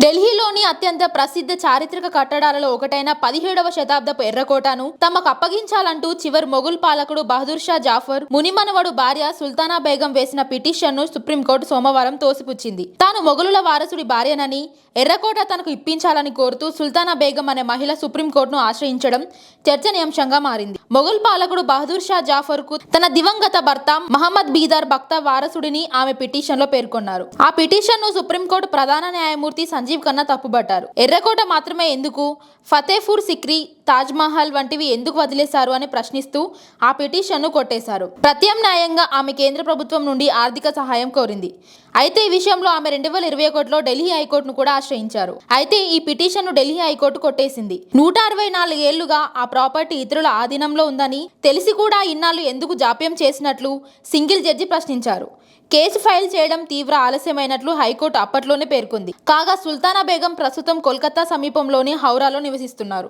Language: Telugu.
ఢిల్లీలోని అత్యంత ప్రసిద్ధ చారిత్రక కట్టడాలలో ఒకటైన 17వ శతాబ్దపు ఎర్రకోటను తమకు అప్పగించాలంటూ చివరి మొఘల్ పాలకుడు బహదూర్ షా జాఫర్ మునిమనవడు భార్య సుల్తానా బేగం వేసిన పిటిషన్ను సుప్రీంకోర్టు సోమవారం తోసిపుచ్చింది. తాను మొఘలుల వారసుడి భార్యనని, ఎర్రకోట తనకు ఇప్పించాలని కోరుతూ సుల్తానా బేగం అనే మహిళ సుప్రీంకోర్టును ఆశ్రయించడం చర్చనీయాంశంగా మారింది. మొఘల్ పాలకుడు బహదూర్ షా జాఫర్ కు తన దివంగత భర్త మహమ్మద్ బీదర్ బక్తా వారసుడిని ఆమె పిటిషన్ లో పేర్కొన్నారు. ఆ పిటిషన్ ను సుప్రీంకోర్టు ప్రధాన న్యాయమూర్తి సంజీవ్ ఖన్నా తప్పుబట్టారు. ఎర్రకోట మాత్రమే ఎందుకు, ఫతేపూర్ సిక్రీ, తాజ్మహల్ వంటివి ఎందుకు వదిలేశారు అని ప్రశ్నిస్తూ ఆ పిటిషన్ను కొట్టేశారు. ప్రత్యామ్నాయంగా ఆమె కేంద్ర ప్రభుత్వం నుండి ఆర్థిక సహాయం కోరింది. అయితే ఈ విషయంలో ఆమె 2021లో ఢిల్లీ హైకోర్టును కూడా ఆశ్రయించారు. అయితే ఈ పిటిషన్ను ఢిల్లీ హైకోర్టు కొట్టేసింది. 164 ఏళ్లుగా ఆ ప్రాపర్టీ ఇతరుల ఆధీనంలో ఉందని తెలిసి కూడా ఇన్నాళ్లు ఎందుకు జాప్యం చేసినట్లు సింగిల్ జడ్జి ప్రశ్నించారు. కేసు ఫైల్ చేయడం తీవ్ర ఆలస్యమైనట్లు హైకోర్టు అప్పట్లోనే పేర్కొంది. కాగా సుల్తానా బేగం ప్రస్తుతం కోల్కతా సమీపంలోని హౌరాలో నివసిస్తున్నారు.